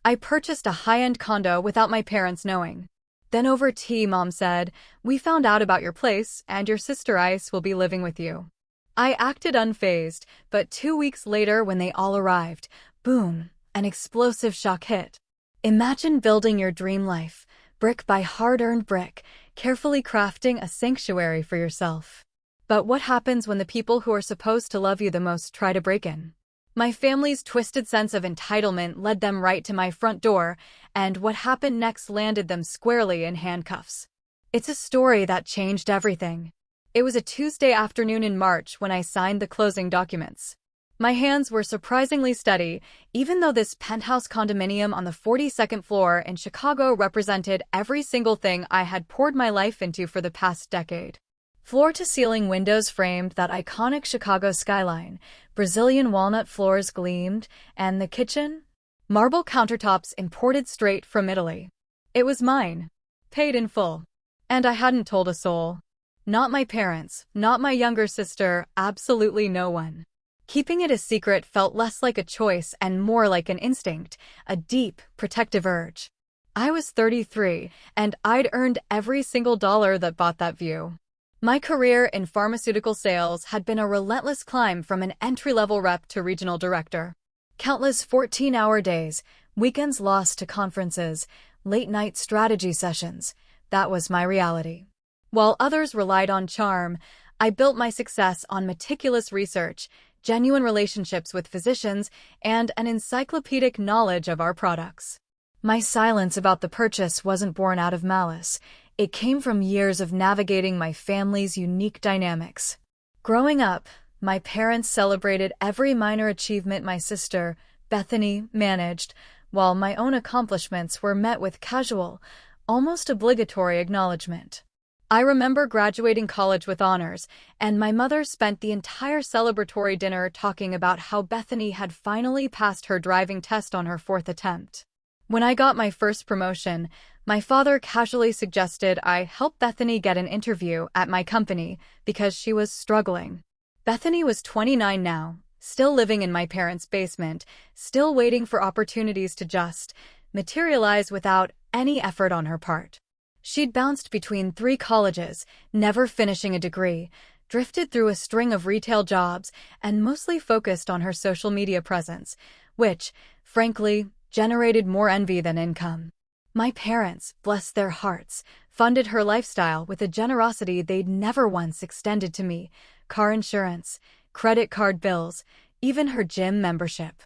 I purchased a high-end condo without my parents knowing. Then over tea, Mom said, "We found out about your place, and your sister Ice will be living with you." I acted unfazed, but 2 weeks later when they all arrived, boom, an explosive shock hit. Imagine building your dream life, brick by hard-earned brick, carefully crafting a sanctuary for yourself. But what happens when the people who are supposed to love you the most try to break in? My family's twisted sense of entitlement led them right to my front door, and what happened next landed them squarely in handcuffs. It's a story that changed everything. It was a Tuesday afternoon in March when I signed the closing documents. My hands were surprisingly steady, even though this penthouse condominium on the 42nd floor in Chicago represented every single thing I had poured my life into for the past decade. Floor-to-ceiling windows framed that iconic Chicago skyline, Brazilian walnut floors gleamed, and the kitchen? Marble countertops imported straight from Italy. It was mine. Paid in full. And I hadn't told a soul. Not my parents, not my younger sister, absolutely no one. Keeping it a secret felt less like a choice and more like an instinct, a deep, protective urge. I was 33, and I'd earned every single dollar that bought that view. My career in pharmaceutical sales had been a relentless climb from an entry-level rep to regional director. Countless 14-hour days, weekends lost to conferences, late-night strategy sessions. That was my reality. While others relied on charm, I built my success on meticulous research, genuine relationships with physicians, and an encyclopedic knowledge of our products. My silence about the purchase wasn't born out of malice. It came from years of navigating my family's unique dynamics. Growing up, my parents celebrated every minor achievement my sister, Bethany, managed, while my own accomplishments were met with casual, almost obligatory acknowledgement. I remember graduating college with honors, and my mother spent the entire celebratory dinner talking about how Bethany had finally passed her driving test on her 4th attempt. When I got my first promotion, my father casually suggested I help Bethany get an interview at my company because she was struggling. Bethany was 29 now, still living in my parents' basement, still waiting for opportunities to just materialize without any effort on her part. She'd bounced between 3 colleges, never finishing a degree, drifted through a string of retail jobs, and mostly focused on her social media presence, which, frankly, generated more envy than income. My parents, bless their hearts, funded her lifestyle with a generosity they'd never once extended to me: car insurance, credit card bills, even her gym membership.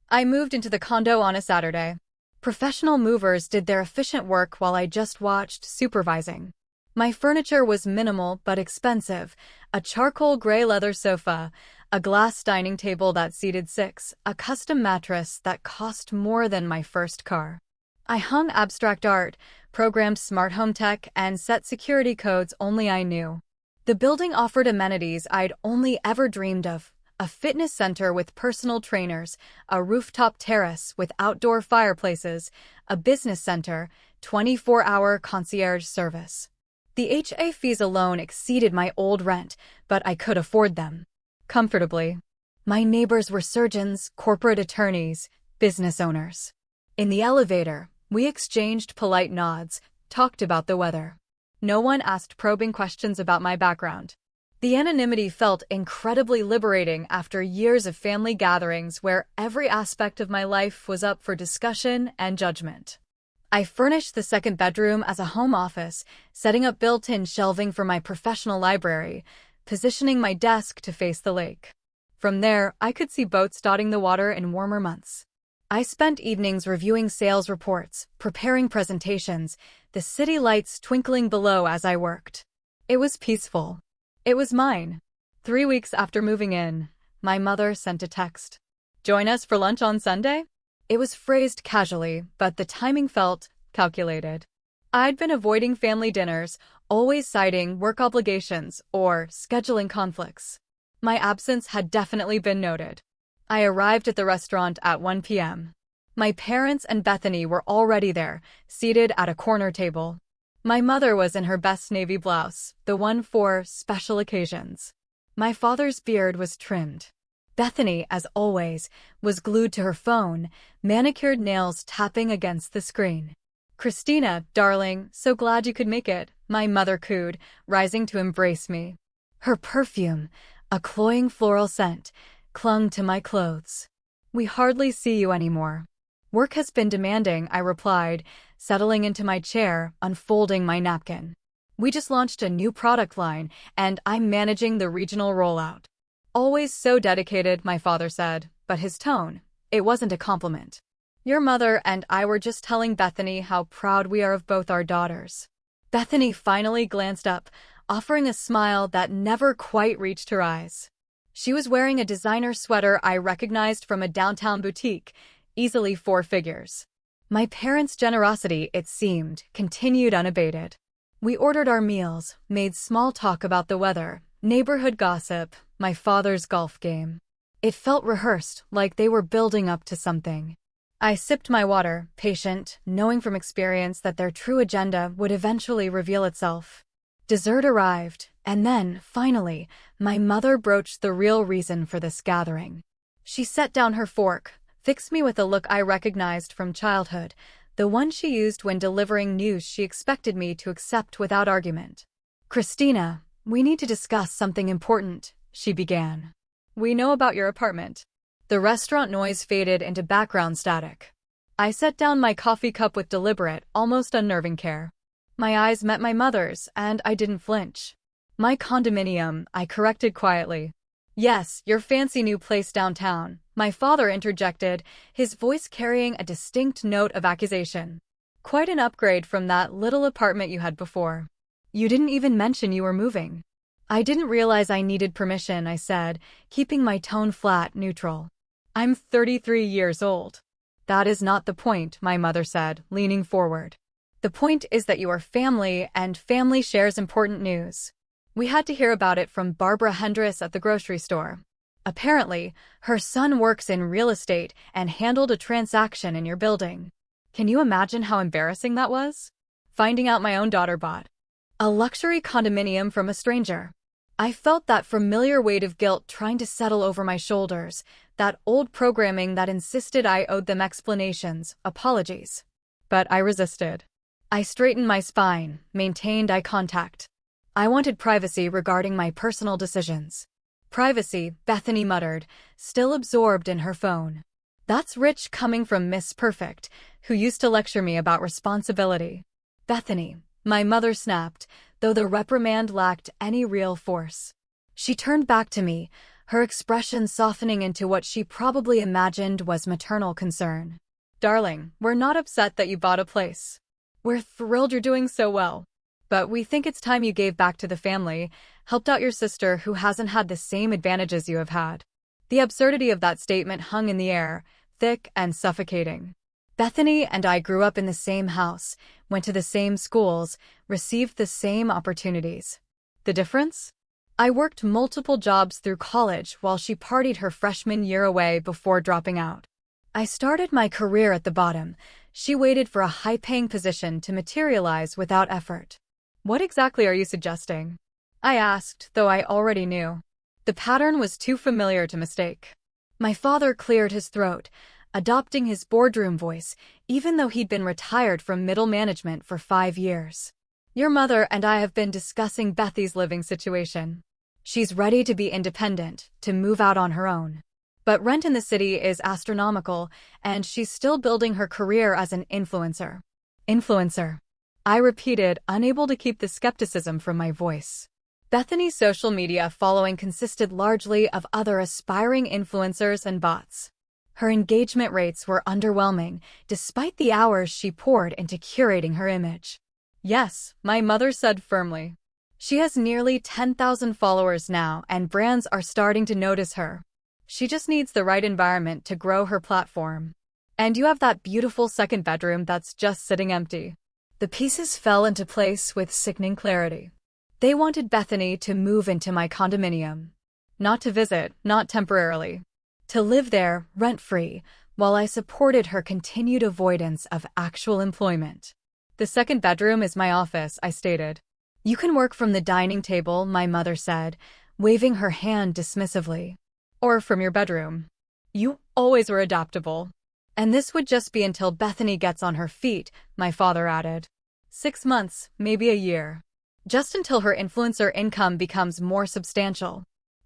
I moved into the condo on a Saturday. Professional movers did their efficient work while I just watched, supervising. My furniture was minimal but expensive: a charcoal gray leather sofa, a glass dining table that seated 6, a custom mattress that cost more than my first car. I hung abstract art, programmed smart home tech, and set security codes only I knew. The building offered amenities I'd only ever dreamed of: a fitness center with personal trainers, a rooftop terrace with outdoor fireplaces, a business center, 24-hour concierge service. The HA fees alone exceeded my old rent, but I could afford them comfortably. My neighbors were surgeons, corporate attorneys, business owners. In the elevator, we exchanged polite nods, talked about the weather. No one asked probing questions about my background. The anonymity felt incredibly liberating after years of family gatherings where every aspect of my life was up for discussion and judgment. I furnished the second bedroom as a home office, setting up built-in shelving for my professional library, positioning my desk to face the lake. From there, I could see boats dotting the water in warmer months. I spent evenings reviewing sales reports, preparing presentations, the city lights twinkling below as I worked. It was peaceful. It was mine. 3 weeks after moving in, my mother sent a text. "Join us for lunch on Sunday?" It was phrased casually, but the timing felt calculated. I'd been avoiding family dinners, always citing work obligations or scheduling conflicts. My absence had definitely been noted. I arrived at the restaurant at 1 p.m. My parents and Bethany were already there, seated at a corner table. My mother was in her best navy blouse, the one for special occasions. My father's beard was trimmed. Bethany, as always, was glued to her phone, manicured nails tapping against the screen. "Christina, darling, so glad you could make it," my mother cooed, rising to embrace me. Her perfume, a cloying floral scent, clung to my clothes. "We hardly see you anymore." "Work has been demanding," I replied, settling into my chair, unfolding my napkin. "We just launched a new product line, and I'm managing the regional rollout." "Always so dedicated," my father said, but his tone, it wasn't a compliment. "Your mother and I were just telling Bethany how proud we are of both our daughters." Bethany finally glanced up, offering a smile that never quite reached her eyes. She was wearing a designer sweater I recognized from a downtown boutique, easily 4 figures. My parents' generosity, it seemed, continued unabated. We ordered our meals, made small talk about the weather, neighborhood gossip, my father's golf game. It felt rehearsed, like they were building up to something. I sipped my water, patient, knowing from experience that their true agenda would eventually reveal itself. Dessert arrived, and then, finally, my mother broached the real reason for this gathering. She set down her fork, fixed me with a look I recognized from childhood, the one she used when delivering news she expected me to accept without argument. "Christina, we need to discuss something important," she began. "We know about your apartment." The restaurant noise faded into background static. I set down my coffee cup with deliberate, almost unnerving care. My eyes met my mother's, and I didn't flinch. "My condominium," I corrected quietly. "Yes, your fancy new place downtown," my father interjected, his voice carrying a distinct note of accusation. "Quite an upgrade from that little apartment you had before. You didn't even mention you were moving." "I didn't realize I needed permission," I said, keeping my tone flat, neutral. "I'm 33 years old." "That is not the point," my mother said, leaning forward. "The point is that you are family, and family shares important news. We had to hear about it from Barbara Hendricks at the grocery store. Apparently, her son works in real estate and handled a transaction in your building. Can you imagine how embarrassing that was? Finding out my own daughter bought a luxury condominium from a stranger." I felt that familiar weight of guilt trying to settle over my shoulders, that old programming that insisted I owed them explanations, apologies. But I resisted. I straightened my spine, maintained eye contact. I wanted privacy regarding my personal decisions. "Privacy," Bethany muttered, still absorbed in her phone. "That's rich coming from Miss Perfect, who used to lecture me about responsibility." "Bethany," my mother snapped, though the reprimand lacked any real force. She turned back to me, her expression softening into what she probably imagined was maternal concern. "Darling, we're not upset that you bought a place. We're thrilled you're doing so well. But we think it's time you gave back to the family, helped out your sister who hasn't had the same advantages you have had." The absurdity of that statement hung in the air, thick and suffocating. Bethany and I grew up in the same house, went to the same schools, received the same opportunities. The difference? I worked multiple jobs through college while she partied her freshman year away before dropping out. I started my career at the bottom. She waited for a high-paying position to materialize without effort. "What exactly are you suggesting?" I asked, though I already knew. The pattern was too familiar to mistake. My father cleared his throat, adopting his boardroom voice, even though he'd been retired from middle management for 5 years. "Your mother and I have been discussing Bethy's living situation. She's ready to be independent, to move out on her own. But rent in the city is astronomical, and she's still building her career as an influencer." "Influencer," I repeated, unable to keep the skepticism from my voice. Bethany's social media following consisted largely of other aspiring influencers and bots. Her engagement rates were underwhelming, despite the hours she poured into curating her image. "Yes," my mother said firmly. "She has nearly 10,000 followers now, and brands are starting to notice her. She just needs the right environment to grow her platform. And you have that beautiful second bedroom that's just sitting empty." The pieces fell into place with sickening clarity. They wanted Bethany to move into my condominium. Not to visit, not temporarily. To live there, rent-free, while I supported her continued avoidance of actual employment. "The second bedroom is my office," I stated. "You can work from the dining table," my mother said, waving her hand dismissively. or from your bedroom. You always were adaptable. And this would just be until Bethany gets on her feet, my father added. 6 months, maybe a year. Just until her influencer income becomes more substantial.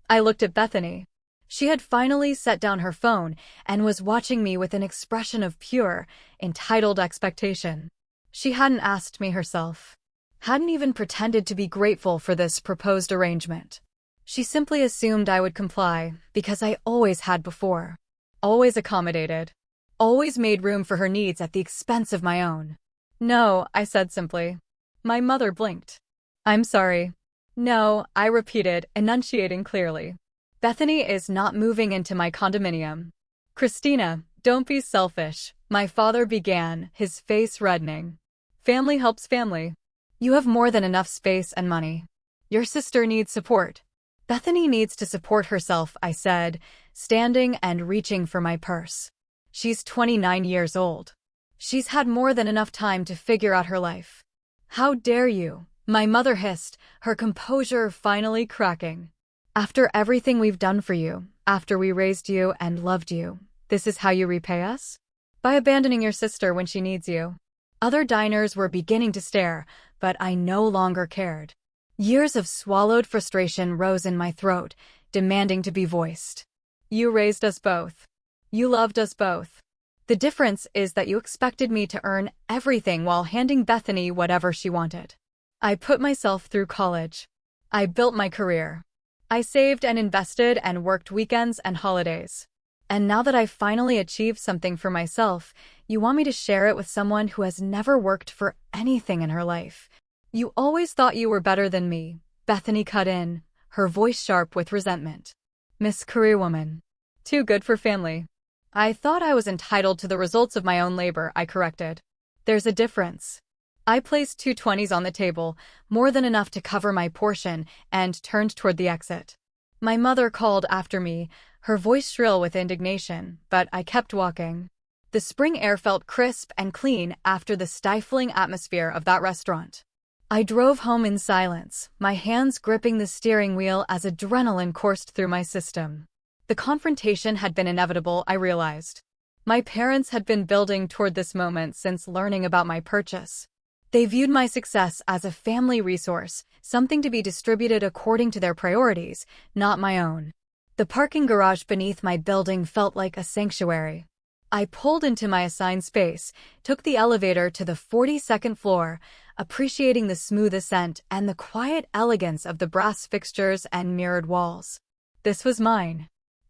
I looked at Bethany. She had finally set down her phone and was watching me with an expression of pure, entitled expectation. She hadn't asked me herself. Hadn't even pretended to be grateful for this proposed arrangement. She simply assumed I would comply, because I always had before. Always accommodated. Always made room for her needs at the expense of my own. No, I said simply. My mother blinked. I'm sorry. No, I repeated, enunciating clearly. Bethany is not moving into my condominium. Christina, don't be selfish, my father began, his face reddening. Family helps family. You have more than enough space and money. Your sister needs support. Bethany needs to support herself, I said, standing and reaching for my purse. She's 29 years old. She's had more than enough time to figure out her life. How dare you? My mother hissed, her composure finally cracking. After everything we've done for you, after we raised you and loved you, this is how you repay us? By abandoning your sister when she needs you. Other diners were beginning to stare, but I no longer cared. Years of swallowed frustration rose in my throat, demanding to be voiced. You raised us both. You loved us both. The difference is that you expected me to earn everything while handing Bethany whatever she wanted. I put myself through college. I built my career. I saved and invested and worked weekends and holidays. And now that I've finally achieved something for myself, you want me to share it with someone who has never worked for anything in her life. You always thought you were better than me, Bethany cut in, her voice sharp with resentment. Miss Careerwoman. Too good for family. I thought I was entitled to the results of my own labor, I corrected. There's a difference. I placed 2 20s on the table, more than enough to cover my portion, and turned toward the exit. My mother called after me, her voice shrill with indignation, but I kept walking. The spring air felt crisp and clean after the stifling atmosphere of that restaurant. I drove home in silence, my hands gripping the steering wheel as adrenaline coursed through my system. The confrontation had been inevitable, I realized. My parents had been building toward this moment since learning about my purchase. They viewed my success as a family resource, something to be distributed according to their priorities, not my own. The parking garage beneath my building felt like a sanctuary. I pulled into my assigned space, took the elevator to the 42nd floor, appreciating the smooth ascent and the quiet elegance of the brass fixtures and mirrored walls. This was mine.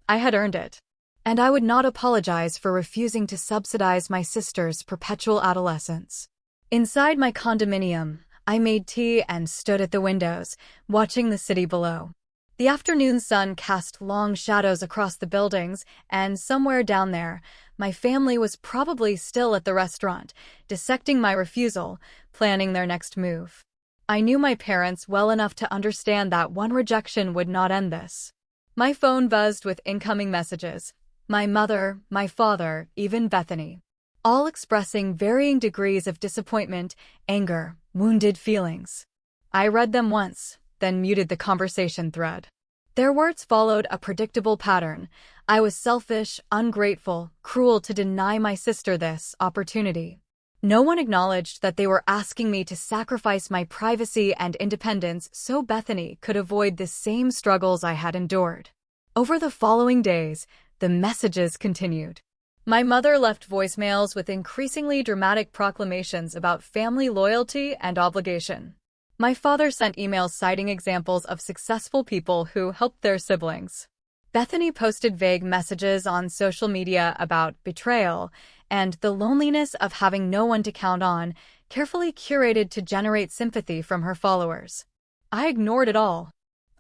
I had earned it. And I would not apologize for refusing to subsidize my sister's perpetual adolescence. Inside my condominium, I made tea and stood at the windows, watching the city below. The afternoon sun cast long shadows across the buildings, and somewhere down there, my family was probably still at the restaurant, dissecting my refusal, planning their next move. I knew my parents well enough to understand that one rejection would not end this. My phone buzzed with incoming messages. My mother, my father, even Bethany. All expressing varying degrees of disappointment, anger, wounded feelings. I read them once, then muted the conversation thread. Their words followed a predictable pattern. I was selfish, ungrateful, cruel to deny my sister this opportunity. No one acknowledged that they were asking me to sacrifice my privacy and independence so Bethany could avoid the same struggles I had endured. Over the following days, the messages continued. My mother left voicemails with increasingly dramatic proclamations about family loyalty and obligation. My father sent emails citing examples of successful people who helped their siblings. Bethany posted vague messages on social media about betrayal and the loneliness of having no one to count on, carefully curated to generate sympathy from her followers. I ignored it all.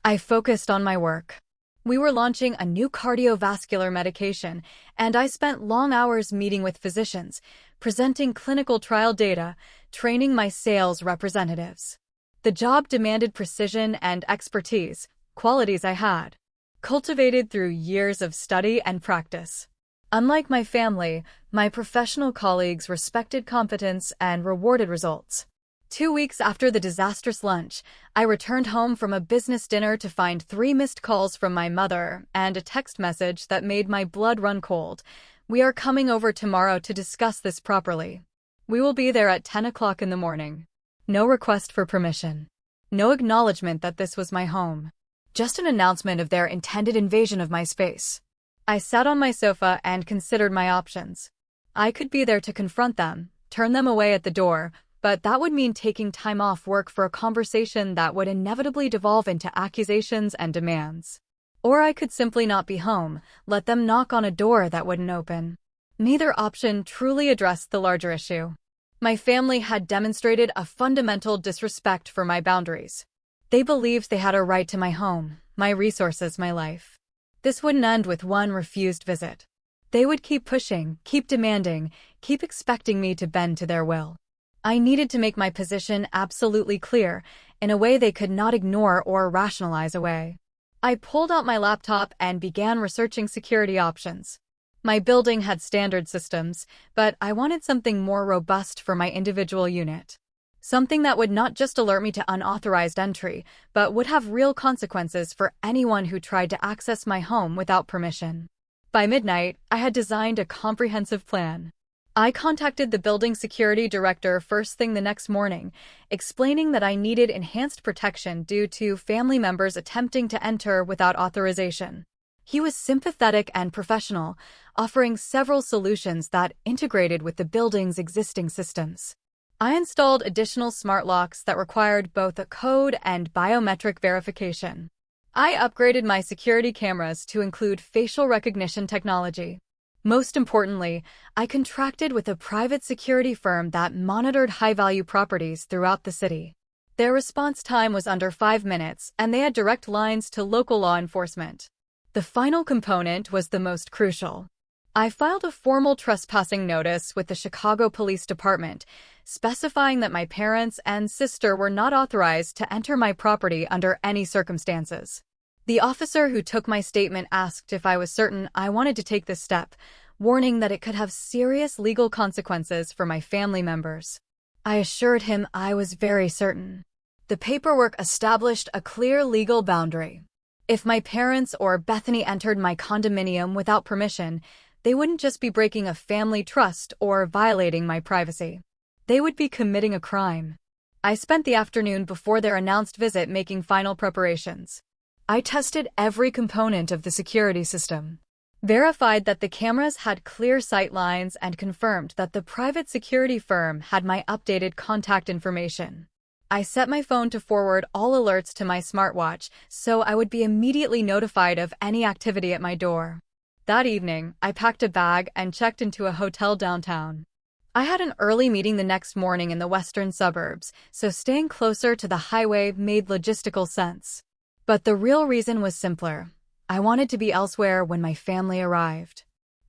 I focused on my work. We were launching a new cardiovascular medication, and I spent long hours meeting with physicians, presenting clinical trial data, training my sales representatives. The job demanded precision and expertise, qualities I had, cultivated through years of study and practice. Unlike my family, my professional colleagues respected competence and rewarded results. 2 weeks after the disastrous lunch, I returned home from a business dinner to find 3 missed calls from my mother and a text message that made my blood run cold. "We are coming over tomorrow to discuss this properly. We will be there at 10 o'clock in the morning." No request for permission. No acknowledgement that this was my home. Just an announcement of their intended invasion of my space. I sat on my sofa and considered my options. I could be there to confront them, turn them away at the door, but that would mean taking time off work for a conversation that would inevitably devolve into accusations and demands. Or I could simply not be home, let them knock on a door that wouldn't open. Neither option truly addressed the larger issue. My family had demonstrated a fundamental disrespect for my boundaries. They believed they had a right to my home, my resources, my life. This wouldn't end with one refused visit. They would keep pushing, keep demanding, keep expecting me to bend to their will. I needed to make my position absolutely clear, in a way they could not ignore or rationalize away. I pulled out my laptop and began researching security options. My building had standard systems, but I wanted something more robust for my individual unit. Something that would not just alert me to unauthorized entry, but would have real consequences for anyone who tried to access my home without permission. By midnight, I had designed a comprehensive plan. I contacted the building security director first thing the next morning, explaining that I needed enhanced protection due to family members attempting to enter without authorization. He was sympathetic and professional, offering several solutions that integrated with the building's existing systems. I installed additional smart locks that required both a code and biometric verification. I upgraded my security cameras to include facial recognition technology. Most importantly, I contracted with a private security firm that monitored high-value properties throughout the city. Their response time was under 5 minutes, and they had direct lines to local law enforcement. The final component was the most crucial. I filed a formal trespassing notice with the Chicago Police Department, specifying that my parents and sister were not authorized to enter my property under any circumstances. The officer who took my statement asked if I was certain I wanted to take this step, warning that it could have serious legal consequences for my family members. I assured him I was very certain. The paperwork established a clear legal boundary. If my parents or Bethany entered my condominium without permission, they wouldn't just be breaking a family trust or violating my privacy. They would be committing a crime. I spent the afternoon before their announced visit making final preparations. I tested every component of the security system, verified that the cameras had clear sight lines, and confirmed that the private security firm had my updated contact information. I set my phone to forward all alerts to my smartwatch so I would be immediately notified of any activity at my door. That evening, I packed a bag and checked into a hotel downtown. I had an early meeting the next morning in the western suburbs, so staying closer to the highway made logistical sense. But the real reason was simpler. I wanted to be elsewhere when my family arrived.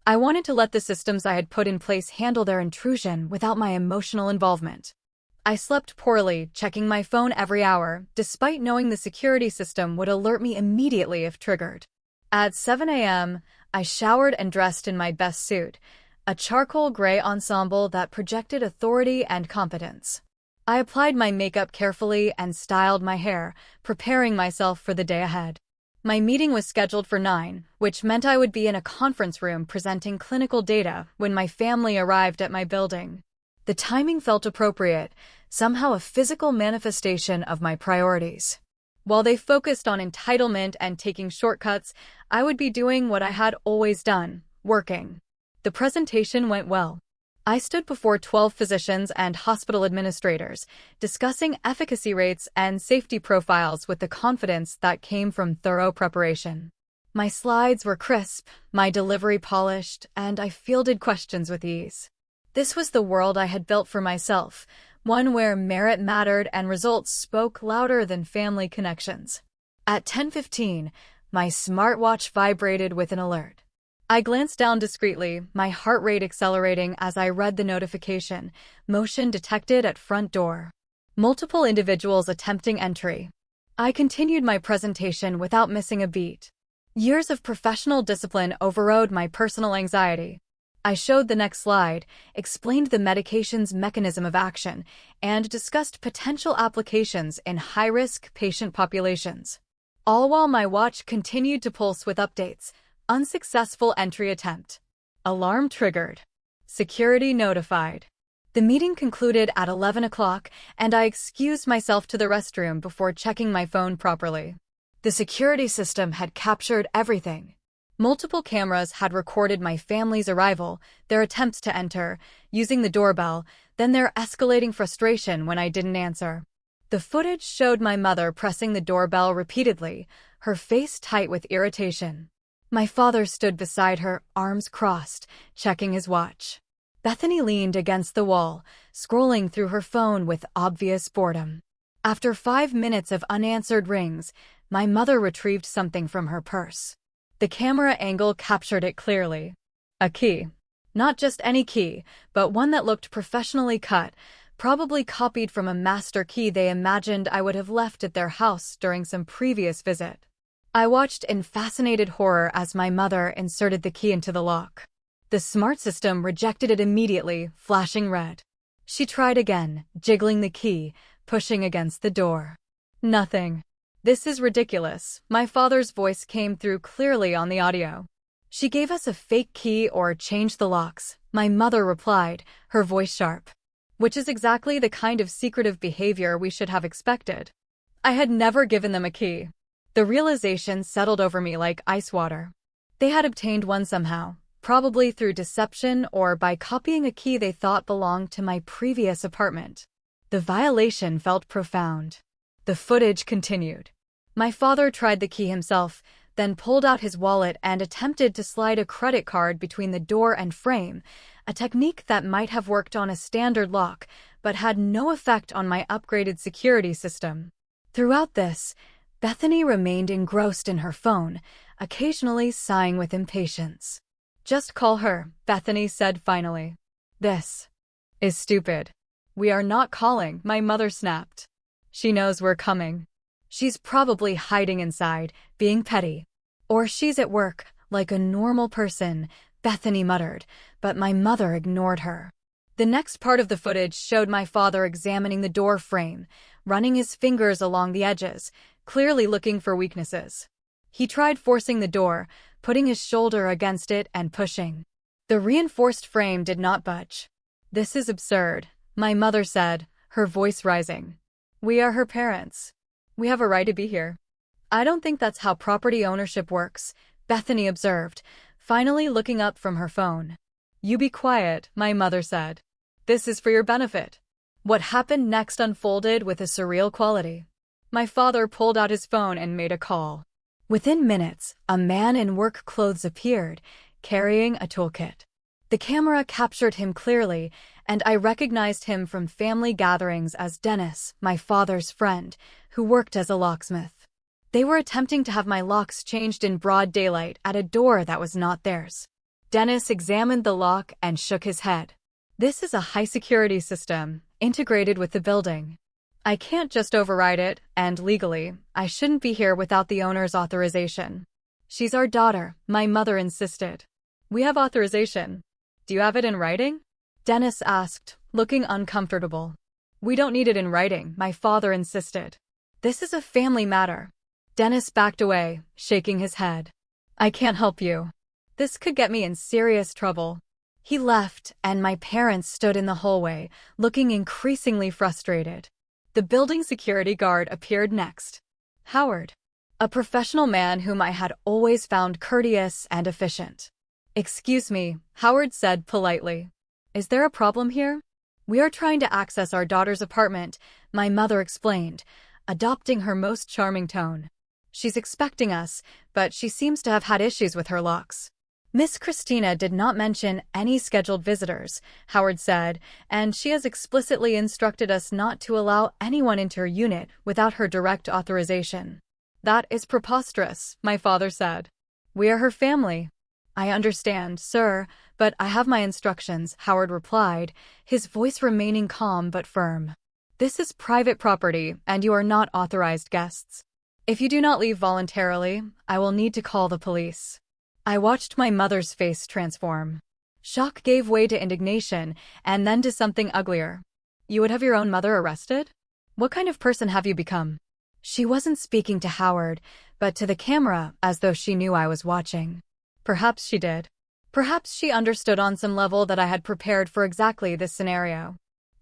I wanted to let the systems I had put in place handle their intrusion without my emotional involvement. I slept poorly, checking my phone every hour, despite knowing the security system would alert me immediately if triggered. At 7 a.m., I showered and dressed in my best suit, a charcoal gray ensemble that projected authority and competence. I applied my makeup carefully and styled my hair, preparing myself for the day ahead. My meeting was scheduled for 9, which meant I would be in a conference room presenting clinical data when my family arrived at my building. The timing felt appropriate, somehow a physical manifestation of my priorities. While they focused on entitlement and taking shortcuts, I would be doing what I had always done, working. The presentation went well. I stood before 12 physicians and hospital administrators, discussing efficacy rates and safety profiles with the confidence that came from thorough preparation. My slides were crisp, my delivery polished, and I fielded questions with ease. This was the world I had built for myself, one where merit mattered and results spoke louder than family connections. At 10:15, my smartwatch vibrated with an alert. I glanced down discreetly, my heart rate accelerating as I read the notification. Motion detected at front door. Multiple individuals attempting entry. I continued my presentation without missing a beat. Years of professional discipline overrode my personal anxiety. I showed the next slide, explained the medication's mechanism of action, and discussed potential applications in high-risk patient populations. All while my watch continued to pulse with updates. Unsuccessful entry attempt. Alarm triggered. Security notified. The meeting concluded at 11 o'clock, and I excused myself to the restroom before checking my phone properly. The security system had captured everything. Multiple cameras had recorded my family's arrival, their attempts to enter, using the doorbell, then their escalating frustration when I didn't answer. The footage showed my mother pressing the doorbell repeatedly, her face tight with irritation. My father stood beside her, arms crossed, checking his watch. Bethany leaned against the wall, scrolling through her phone with obvious boredom. After 5 minutes of unanswered rings, my mother retrieved something from her purse. The camera angle captured it clearly. A key. Not just any key, but one that looked professionally cut, probably copied from a master key they imagined I would have left at their house during some previous visit. I watched in fascinated horror as my mother inserted the key into the lock. The smart system rejected it immediately, flashing red. She tried again, jiggling the key, pushing against the door. Nothing. This is ridiculous. My father's voice came through clearly on the audio. She gave us a fake key or changed the locks, my mother replied, her voice sharp. Which is exactly the kind of secretive behavior we should have expected. I had never given them a key. The realization settled over me like ice water. They had obtained one somehow, probably through deception or by copying a key they thought belonged to my previous apartment. The violation felt profound. The footage continued. My father tried the key himself, then pulled out his wallet and attempted to slide a credit card between the door and frame, a technique that might have worked on a standard lock, but had no effect on my upgraded security system. Throughout this, Bethany remained engrossed in her phone, occasionally sighing with impatience. Just call her, Bethany said finally. This is stupid. We are not calling, my mother snapped. She knows we're coming. She's probably hiding inside, being petty. Or she's at work, like a normal person, Bethany muttered, but my mother ignored her. The next part of the footage showed my father examining the door frame, running his fingers along the edges, clearly looking for weaknesses. He tried forcing the door, putting his shoulder against it and pushing. The reinforced frame did not budge. This is absurd, my mother said, her voice rising. We are her parents. We have a right to be here. I don't think that's how property ownership works, Bethany observed, finally looking up from her phone. You be quiet, my mother said. This is for your benefit. What happened next unfolded with a surreal quality. My father pulled out his phone and made a call. Within minutes, a man in work clothes appeared, carrying a toolkit. The camera captured him clearly, and I recognized him from family gatherings as Dennis, my father's friend, who worked as a locksmith. They were attempting to have my locks changed in broad daylight at a door that was not theirs. Dennis examined the lock and shook his head. This is a high-security system, integrated with the building. I can't just override it, and legally, I shouldn't be here without the owner's authorization. She's our daughter, my mother insisted. We have authorization. Do you have it in writing? Dennis asked, looking uncomfortable. We don't need it in writing, my father insisted. This is a family matter. Dennis backed away, shaking his head. I can't help you. This could get me in serious trouble. He left, and my parents stood in the hallway, looking increasingly frustrated. The building security guard appeared next. Howard. A professional man whom I had always found courteous and efficient. Excuse me, Howard said politely. Is there a problem here? We are trying to access our daughter's apartment, my mother explained, adopting her most charming tone. She's expecting us, but she seems to have had issues with her locks. Miss Christina did not mention any scheduled visitors, Howard said, and she has explicitly instructed us not to allow anyone into her unit without her direct authorization. That is preposterous, my father said. We are her family. I understand, sir, but I have my instructions, Howard replied, his voice remaining calm but firm. This is private property, and you are not authorized guests. If you do not leave voluntarily, I will need to call the police. I watched my mother's face transform. Shock gave way to indignation, and then to something uglier. You would have your own mother arrested? What kind of person have you become? She wasn't speaking to Howard, but to the camera, as though she knew I was watching. Perhaps she did. Perhaps she understood on some level that I had prepared for exactly this scenario.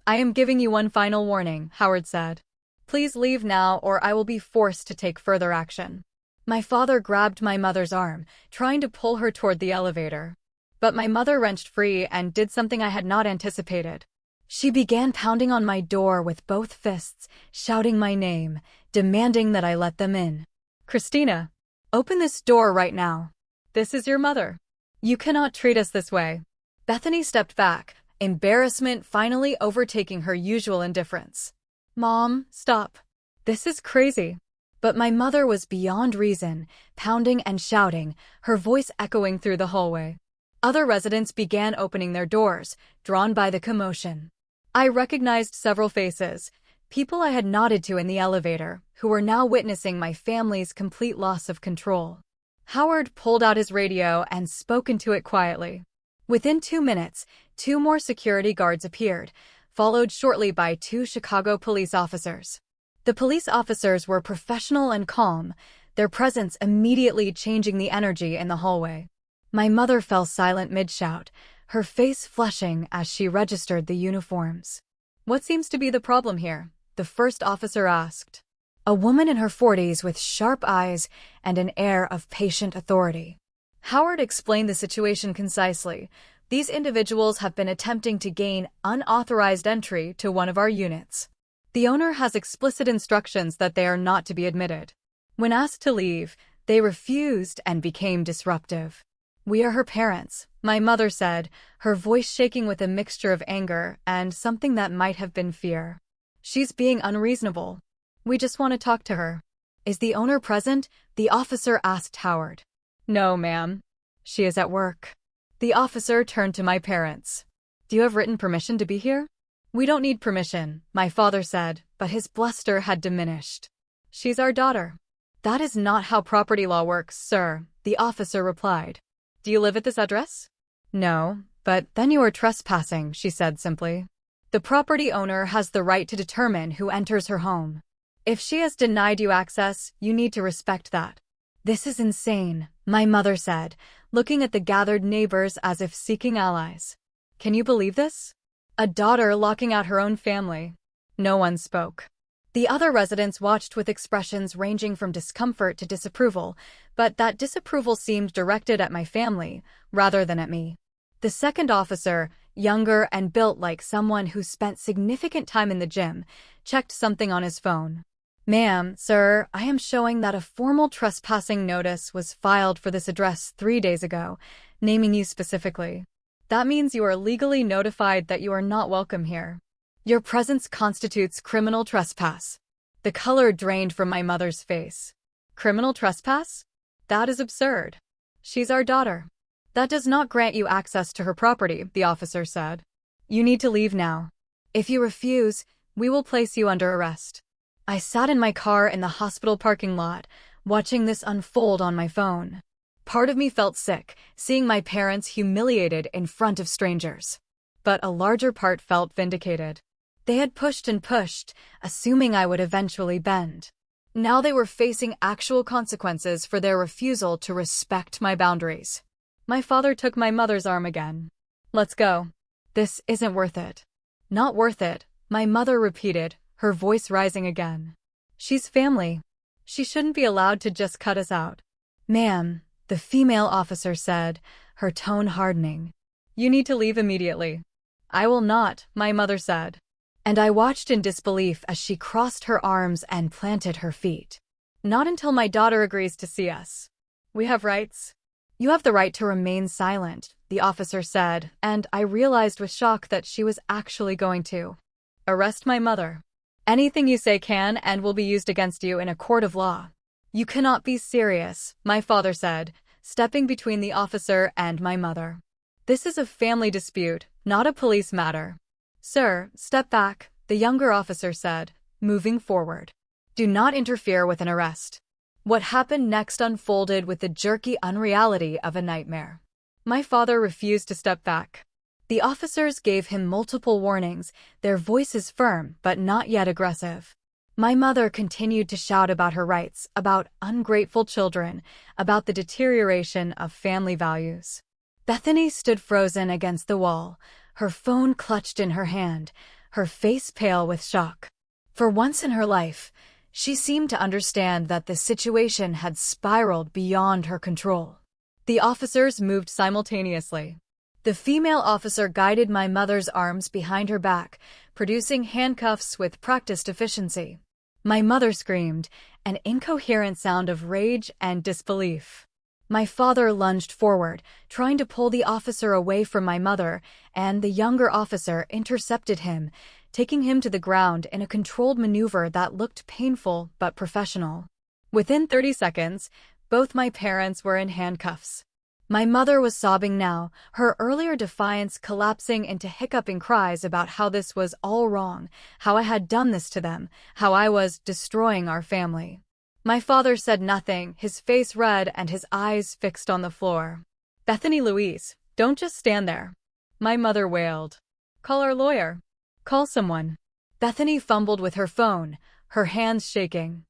I am giving you one final warning, Howard said. Please leave now or I will be forced to take further action. My father grabbed my mother's arm, trying to pull her toward the elevator. But my mother wrenched free and did something I had not anticipated. She began pounding on my door with both fists, shouting my name, demanding that I let them in. Christina, open this door right now. This is your mother. You cannot treat us this way. Bethany stepped back, embarrassment finally overtaking her usual indifference. Mom, stop. This is crazy. But my mother was beyond reason, pounding and shouting, her voice echoing through the hallway. Other residents began opening their doors, drawn by the commotion. I recognized several faces, people I had nodded to in the elevator, who were now witnessing my family's complete loss of control. Howard pulled out his radio and spoke into it quietly. Within 2 minutes, 2 more security guards appeared, followed shortly by 2 Chicago police officers. The police officers were professional and calm, their presence immediately changing the energy in the hallway. My mother fell silent mid-shout, her face flushing as she registered the uniforms. What seems to be the problem here? The first officer asked. A woman in her 40s with sharp eyes and an air of patient authority. Howard explained the situation concisely. These individuals have been attempting to gain unauthorized entry to one of our units. The owner has explicit instructions that they are not to be admitted. When asked to leave, they refused and became disruptive. We are her parents, my mother said, her voice shaking with a mixture of anger and something that might have been fear. She's being unreasonable. We just want to talk to her. Is the owner present? The officer asked Howard. No, ma'am. She is at work. The officer turned to my parents. Do you have written permission to be here? We don't need permission, my father said, but his bluster had diminished. She's our daughter. That is not how property law works, sir, the officer replied. Do you live at this address? No, but then you are trespassing, she said simply. The property owner has the right to determine who enters her home. If she has denied you access, you need to respect that. This is insane, my mother said, looking at the gathered neighbors as if seeking allies. Can you believe this? A daughter locking out her own family. No one spoke. The other residents watched with expressions ranging from discomfort to disapproval, but that disapproval seemed directed at my family, rather than at me. The second officer, younger and built like someone who spent significant time in the gym, checked something on his phone. Ma'am, sir, I am showing that a formal trespassing notice was filed for this address 3 days ago, naming you specifically. That means you are legally notified that you are not welcome here. Your presence constitutes criminal trespass. The color drained from my mother's face. Criminal trespass? That is absurd. She's our daughter. That does not grant you access to her property, the officer said. You need to leave now. If you refuse, we will place you under arrest. I sat in my car in the hospital parking lot, watching this unfold on my phone. Part of me felt sick, seeing my parents humiliated in front of strangers. But a larger part felt vindicated. They had pushed and pushed, assuming I would eventually bend. Now they were facing actual consequences for their refusal to respect my boundaries. My father took my mother's arm again. Let's go. This isn't worth it. Not worth it, my mother repeated, her voice rising again. She's family. She shouldn't be allowed to just cut us out. Ma'am, the female officer said, her tone hardening. You need to leave immediately. I will not, my mother said. And I watched in disbelief as she crossed her arms and planted her feet. Not until my daughter agrees to see us. We have rights. You have the right to remain silent, the officer said, and I realized with shock that she was actually going to arrest my mother. Anything you say can and will be used against you in a court of law. You cannot be serious, my father said, stepping between the officer and my mother. This is a family dispute, not a police matter. Sir, step back, the younger officer said, moving forward. Do not interfere with an arrest. What happened next unfolded with the jerky unreality of a nightmare. My father refused to step back. The officers gave him multiple warnings, their voices firm but not yet aggressive. My mother continued to shout about her rights, about ungrateful children, about the deterioration of family values. Bethany stood frozen against the wall, her phone clutched in her hand, her face pale with shock. For once in her life, she seemed to understand that the situation had spiraled beyond her control. The officers moved simultaneously. The female officer guided my mother's arms behind her back, producing handcuffs with practiced efficiency. My mother screamed, an incoherent sound of rage and disbelief. My father lunged forward, trying to pull the officer away from my mother, and the younger officer intercepted him, taking him to the ground in a controlled maneuver that looked painful but professional. Within 30 seconds, both my parents were in handcuffs. My mother was sobbing now, her earlier defiance collapsing into hiccuping cries about how this was all wrong, how I had done this to them, how I was destroying our family. My father said nothing, his face red and his eyes fixed on the floor. "Bethany Louise, don't just stand there," my mother wailed. "Call our lawyer. Call someone." Bethany fumbled with her phone, her hands shaking.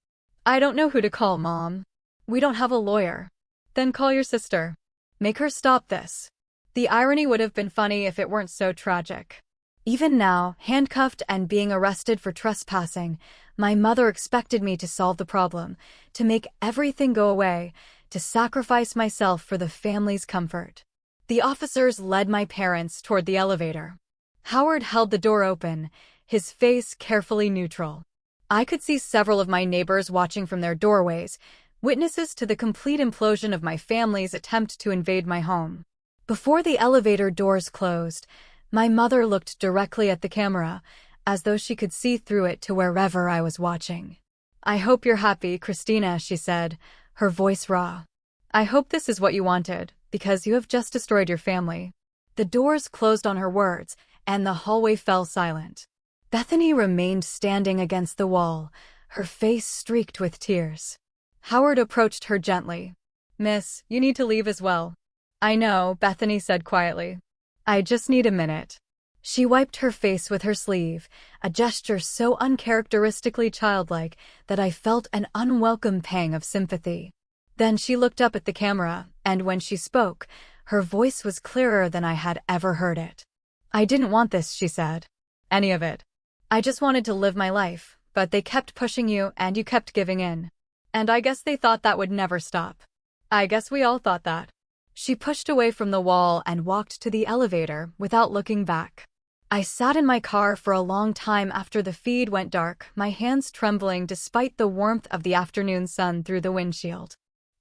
"I don't know who to call, Mom. We don't have a lawyer." "Then call your sister. Make her stop this." The irony would have been funny if it weren't so tragic. Even now, handcuffed and being arrested for trespassing, my mother expected me to solve the problem, to make everything go away, to sacrifice myself for the family's comfort. The officers led my parents toward the elevator. Howard held the door open, his face carefully neutral. I could see several of my neighbors watching from their doorways, witnesses to the complete implosion of my family's attempt to invade my home. Before the elevator doors closed, my mother looked directly at the camera, as though she could see through it to wherever I was watching. "I hope you're happy, Christina," she said, her voice raw. "I hope this is what you wanted, because you have just destroyed your family." The doors closed on her words, and the hallway fell silent. Bethany remained standing against the wall, her face streaked with tears. Howard approached her gently. "Miss, you need to leave as well." "I know," Bethany said quietly. "I just need a minute." She wiped her face with her sleeve, a gesture so uncharacteristically childlike that I felt an unwelcome pang of sympathy. Then she looked up at the camera, and when she spoke, her voice was clearer than I had ever heard it. "I didn't want this," she said. "Any of it. I just wanted to live my life, but they kept pushing you and you kept giving in. And I guess they thought that would never stop. I guess we all thought that." She pushed away from the wall and walked to the elevator without looking back. I sat in my car for a long time after the feed went dark, my hands trembling despite the warmth of the afternoon sun through the windshield.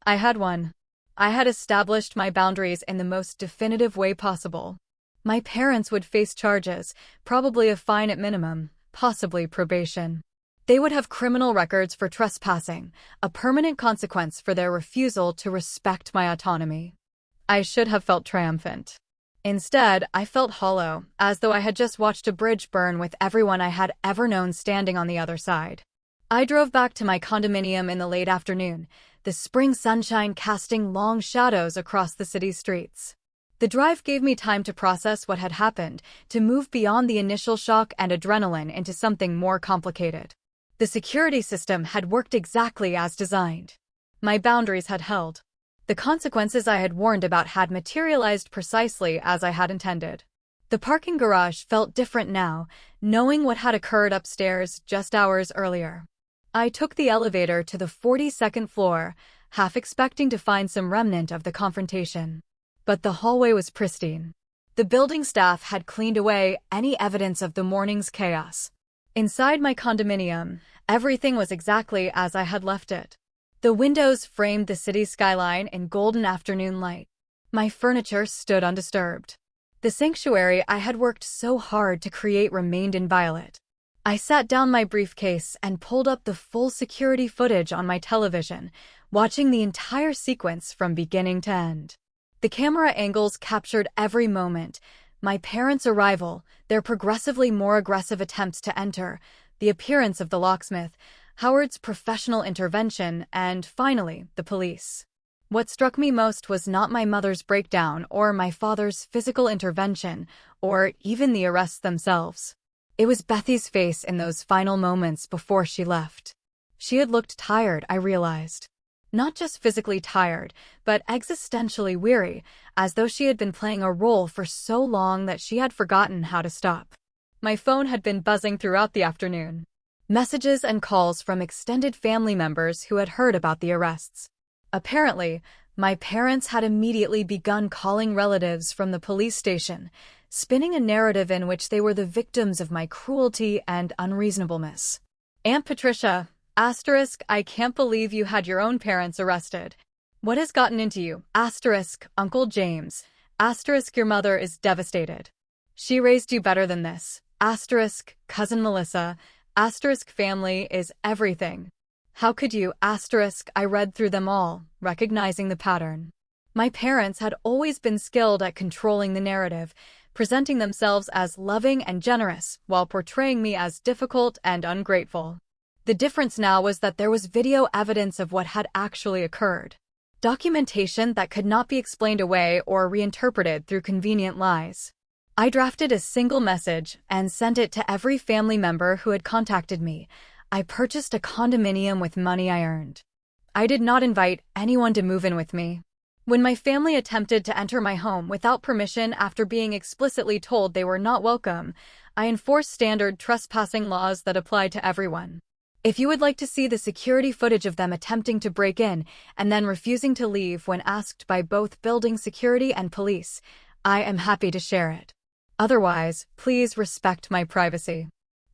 I had won. I had established my boundaries in the most definitive way possible. My parents would face charges, probably a fine at minimum, possibly probation. They would have criminal records for trespassing, a permanent consequence for their refusal to respect my autonomy. I should have felt triumphant. Instead, I felt hollow, as though I had just watched a bridge burn with everyone I had ever known standing on the other side. I drove back to my condominium in the late afternoon, the spring sunshine casting long shadows across the city's streets. The drive gave me time to process what had happened, to move beyond the initial shock and adrenaline into something more complicated. The security system had worked exactly as designed. My boundaries had held. The consequences I had warned about had materialized precisely as I had intended. The parking garage felt different now, knowing what had occurred upstairs just hours earlier. I took the elevator to the 42nd floor, half expecting to find some remnant of the confrontation. But the hallway was pristine. The building staff had cleaned away any evidence of the morning's chaos. Inside my condominium, everything was exactly as I had left it. The windows framed the city skyline in golden afternoon light. My furniture stood undisturbed. The sanctuary I had worked so hard to create remained inviolate. I sat down my briefcase and pulled up the full security footage on my television, watching the entire sequence from beginning to end. The camera angles captured every moment: my parents' arrival, their progressively more aggressive attempts to enter, the appearance of the locksmith, Howard's professional intervention, and finally, the police. What struck me most was not my mother's breakdown or my father's physical intervention or even the arrests themselves. It was Bethy's face in those final moments before she left. She had looked tired, I realized. Not just physically tired, but existentially weary, as though she had been playing a role for so long that she had forgotten how to stop. My phone had been buzzing throughout the afternoon. Messages and calls from extended family members who had heard about the arrests. Apparently, my parents had immediately begun calling relatives from the police station, spinning a narrative in which they were the victims of my cruelty and unreasonableness. Aunt Patricia, asterisk, I can't believe you had your own parents arrested. What has gotten into you? Asterisk, Uncle James. Asterisk, your mother is devastated. She raised you better than this. Asterisk, Cousin Melissa. Asterisk, family is everything. How could you? Asterisk, I read through them all, recognizing the pattern. My parents had always been skilled at controlling the narrative, presenting themselves as loving and generous, while portraying me as difficult and ungrateful. The difference now was that there was video evidence of what had actually occurred. Documentation that could not be explained away or reinterpreted through convenient lies. I drafted a single message and sent it to every family member who had contacted me. I purchased a condominium with money I earned. I did not invite anyone to move in with me. When my family attempted to enter my home without permission after being explicitly told they were not welcome, I enforced standard trespassing laws that apply to everyone. If you would like to see the security footage of them attempting to break in and then refusing to leave when asked by both building security and police, I am happy to share it. Otherwise, please respect my privacy.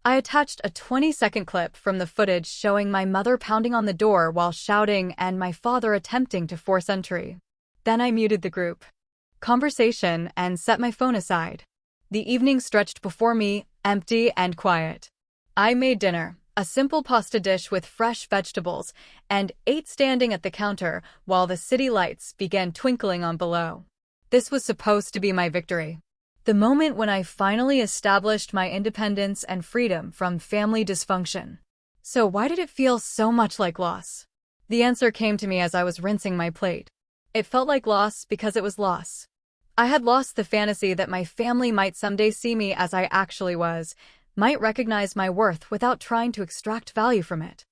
I attached a 20-second clip from the footage showing my mother pounding on the door while shouting and my father attempting to force entry. Then I muted the group conversation and set my phone aside. The evening stretched before me, empty and quiet. I made dinner, a simple pasta dish with fresh vegetables, and ate standing at the counter while the city lights began twinkling on below. This was supposed to be my victory. The moment when I finally established my independence and freedom from family dysfunction. So why did it feel so much like loss? The answer came to me as I was rinsing my plate. It felt like loss because it was loss. I had lost the fantasy that my family might someday see me as I actually was, might recognize my worth without trying to extract value from it.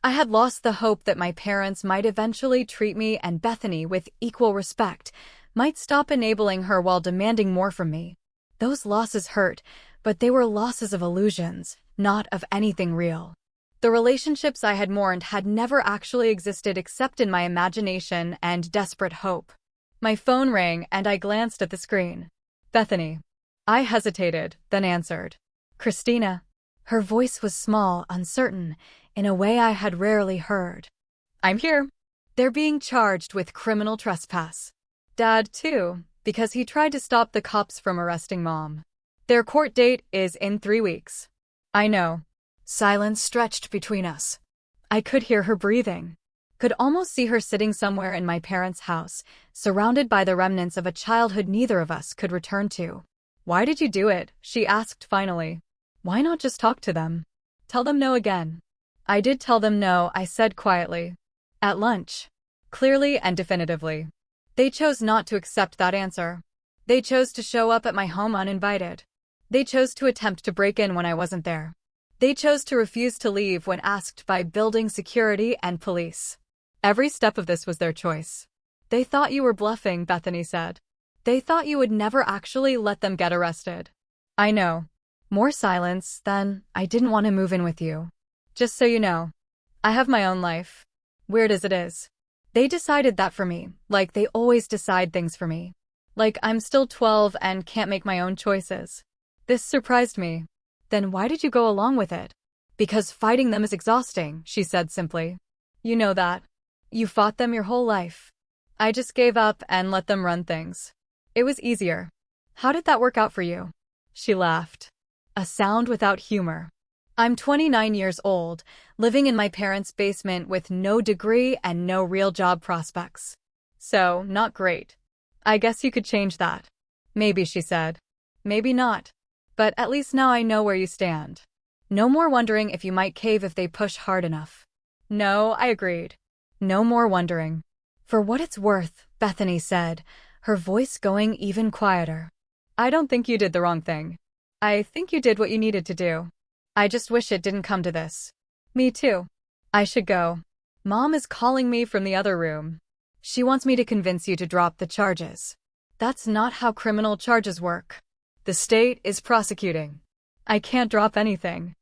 I had lost the hope that my parents might eventually treat me and Bethany with equal respect, might stop enabling her while demanding more from me. Those losses hurt, but they were losses of illusions, not of anything real. The relationships I had mourned had never actually existed except in my imagination and desperate hope. My phone rang and I glanced at the screen. Bethany. I hesitated, then answered. Christina. Her voice was small, uncertain, in a way I had rarely heard. I'm here. They're being charged with criminal trespass. Dad, too, because he tried to stop the cops from arresting Mom. Their court date is in 3 weeks. I know. Silence stretched between us. I could hear her breathing. Could almost see her sitting somewhere in my parents' house, surrounded by the remnants of a childhood neither of us could return to. Why did you do it? She asked finally. Why not just talk to them? Tell them no again. I did tell them no, I said quietly. At lunch. Clearly and definitively. They chose not to accept that answer. They chose to show up at my home uninvited. They chose to attempt to break in when I wasn't there. They chose to refuse to leave when asked by building security and police. Every step of this was their choice. They thought you were bluffing, Bethany said. They thought you would never actually let them get arrested. I know. More silence, then I didn't want to move in with you. Just so you know. I have my own life. Weird as it is. They decided that for me, like they always decide things for me. Like I'm still 12 and can't make my own choices. This surprised me. Then why did you go along with it? Because fighting them is exhausting, she said simply. You know that. You fought them your whole life. I just gave up and let them run things. It was easier. How did that work out for you? She laughed. A sound without humor. I'm 29 years old, living in my parents' basement with no degree and no real job prospects. So, not great. I guess you could change that. Maybe, she said. Maybe not. But at least now I know where you stand. No more wondering if you might cave if they push hard enough. No, I agreed. No more wondering. For what it's worth, Bethany said, her voice going even quieter. I don't think you did the wrong thing. I think you did what you needed to do. I just wish it didn't come to this. Me too. I should go. Mom is calling me from the other room. She wants me to convince you to drop the charges. That's not how criminal charges work. The state is prosecuting. I can't drop anything.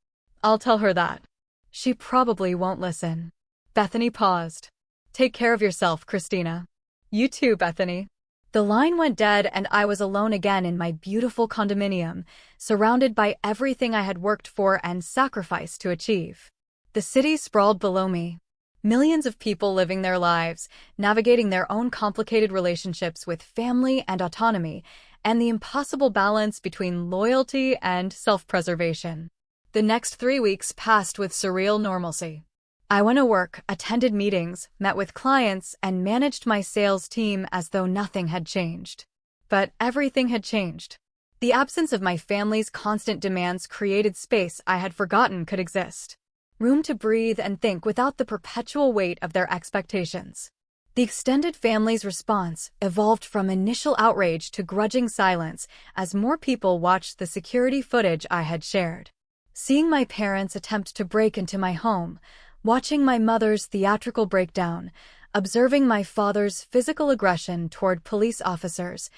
I'll tell her that. She probably won't listen. Bethany paused. Take care of yourself, Christina. You too, Bethany. The line went dead and I was alone again in my beautiful condominium, surrounded by everything I had worked for and sacrificed to achieve. The city sprawled below me. Millions of people living their lives, navigating their own complicated relationships with family and autonomy, and the impossible balance between loyalty and self-preservation. The next 3 weeks passed with surreal normalcy. I went to work, attended meetings, met with clients, and managed my sales team as though nothing had changed. But everything had changed. The absence of my family's constant demands created space I had forgotten could exist. Room to breathe and think without the perpetual weight of their expectations. The extended family's response evolved from initial outrage to grudging silence as more people watched the security footage I had shared. Seeing my parents attempt to break into my home, watching my mother's theatrical breakdown, observing my father's physical aggression toward police officers,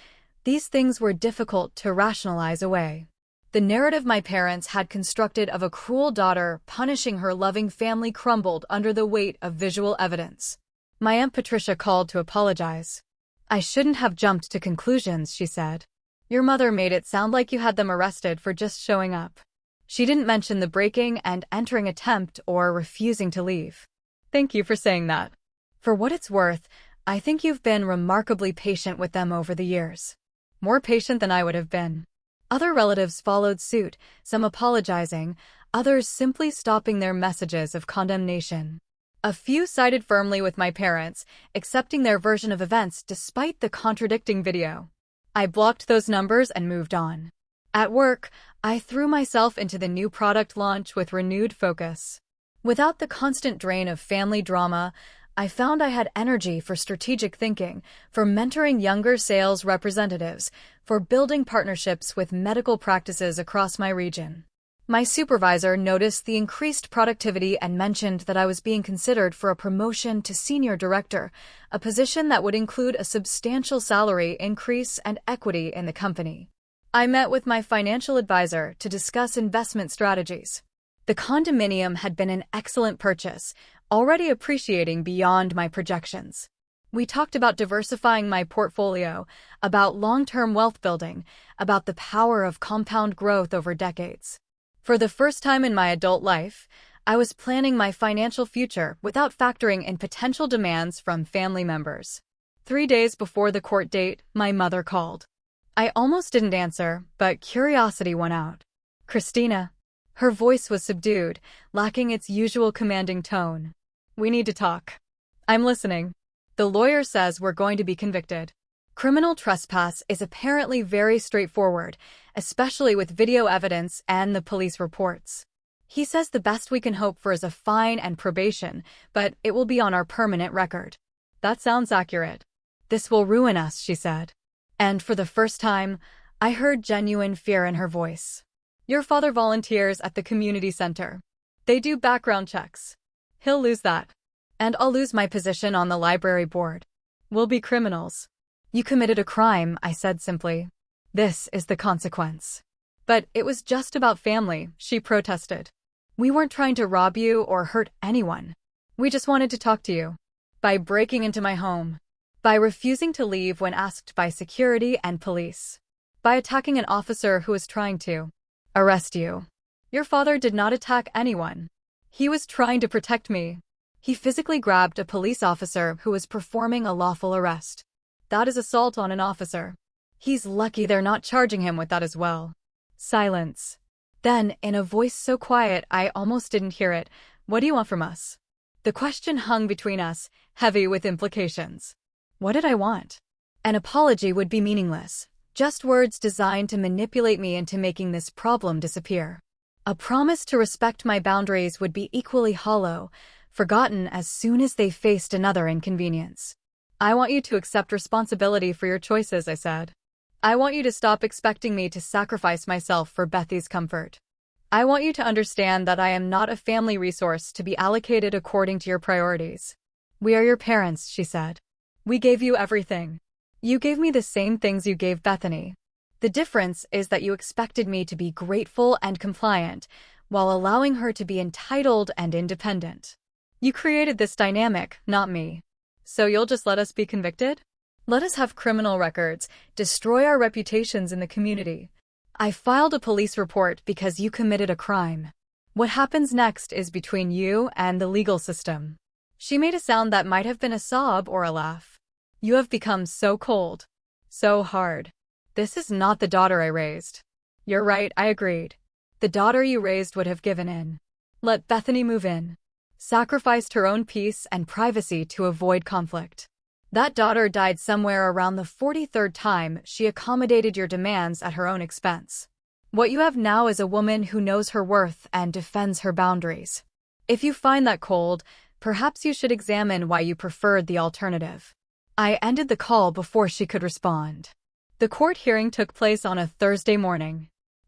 these things were difficult to rationalize away. The narrative my parents had constructed of a cruel daughter punishing her loving family crumbled under the weight of visual evidence. My Aunt Patricia called to apologize. I shouldn't have jumped to conclusions, she said. Your mother made it sound like you had them arrested for just showing up. She didn't mention the breaking and entering attempt or refusing to leave. Thank you for saying that. For what it's worth, I think you've been remarkably patient with them over the years. More patient than I would have been. Other relatives followed suit, some apologizing, others simply stopping their messages of condemnation. A few sided firmly with my parents, accepting their version of events despite the contradicting video. I blocked those numbers and moved on. At work, I threw myself into the new product launch with renewed focus. Without the constant drain of family drama, I found I had energy for strategic thinking, for mentoring younger sales representatives, for building partnerships with medical practices across my region. My supervisor noticed the increased productivity and mentioned that I was being considered for a promotion to senior director, a position that would include a substantial salary increase and equity in the company. I met with my financial advisor to discuss investment strategies. The condominium had been an excellent purchase, already appreciating beyond my projections. We talked about diversifying my portfolio, about long-term wealth building, about the power of compound growth over decades. For the first time in my adult life, I was planning my financial future without factoring in potential demands from family members. 3 days before the court date, my mother called. I almost didn't answer, but curiosity won out. Christina. Her voice was subdued, lacking its usual commanding tone. We need to talk. I'm listening. The lawyer says we're going to be convicted. Criminal trespass is apparently very straightforward, especially with video evidence and the police reports. He says the best we can hope for is a fine and probation, but it will be on our permanent record. That sounds accurate. This will ruin us, she said. And for the first time, I heard genuine fear in her voice. Your father volunteers at the community center. They do background checks. He'll lose that. And I'll lose my position on the library board. We'll be criminals. You committed a crime, I said simply. This is the consequence. But it was just about family, she protested. We weren't trying to rob you or hurt anyone. We just wanted to talk to you. By breaking into my home. By refusing to leave when asked by security and police. By attacking an officer who was trying to arrest you. Your father did not attack anyone. He was trying to protect me. He physically grabbed a police officer who was performing a lawful arrest. That is assault on an officer. He's lucky they're not charging him with that as well. Silence. Then, in a voice so quiet I almost didn't hear it, what do you want from us? The question hung between us, heavy with implications. What did I want? An apology would be meaningless, just words designed to manipulate me into making this problem disappear. A promise to respect my boundaries would be equally hollow, forgotten as soon as they faced another inconvenience. I want you to accept responsibility for your choices, I said. I want you to stop expecting me to sacrifice myself for Bethy's comfort. I want you to understand that I am not a family resource to be allocated according to your priorities. We are your parents, she said. We gave you everything. You gave me the same things you gave Bethany. The difference is that you expected me to be grateful and compliant, while allowing her to be entitled and independent. You created this dynamic, not me. So you'll just let us be convicted? Let us have criminal records, destroy our reputations in the community. I filed a police report because you committed a crime. What happens next is between you and the legal system. She made a sound that might have been a sob or a laugh. You have become so cold. So hard. This is not the daughter I raised. You're right, I agreed. The daughter you raised would have given in. Let Bethany move in. Sacrificed her own peace and privacy to avoid conflict. That daughter died somewhere around the 43rd time she accommodated your demands at her own expense. What you have now is a woman who knows her worth and defends her boundaries. If you find that cold, perhaps you should examine why you preferred the alternative. I ended the call before she could respond. The court hearing took place on a Thursday morning.